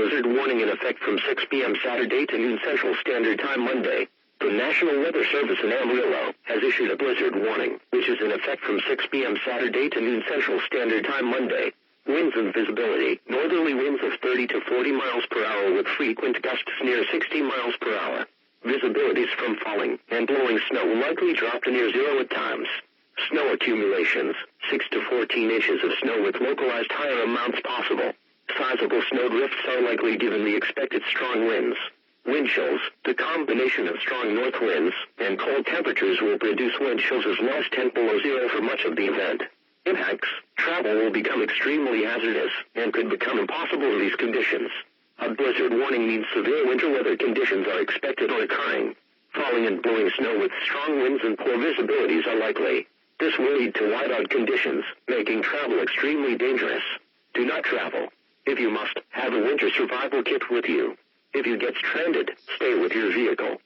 blizzard warning in effect from 6 p.m. Saturday to noon Central Standard Time Monday. The National Weather Service in Amarillo has issued a blizzard warning, which is in effect from 6 p.m. Saturday to noon Central Standard Time Monday. Winds and visibility: northerly winds of 30 to 40 miles per hour with frequent gusts near 60 miles per hour. Visibilities from falling and blowing snow likely drop to near zero at times. Snow accumulations: 6 to 14 inches of snow with localized higher amounts possible. Sizable snow drifts are likely given the expected strong winds. Wind chills: the combination of strong north winds and cold temperatures will produce wind chills as low as 10 below zero for much of the event. Impacts: travel will become extremely hazardous and could become impossible in these conditions. A blizzard warning means severe winter weather conditions are expected or occurring. Falling and blowing snow with strong winds and poor visibilities are likely. This will lead to whiteout conditions, making travel extremely dangerous. Do not travel. If you must, have a winter survival kit with you. If you get stranded, stay with your vehicle.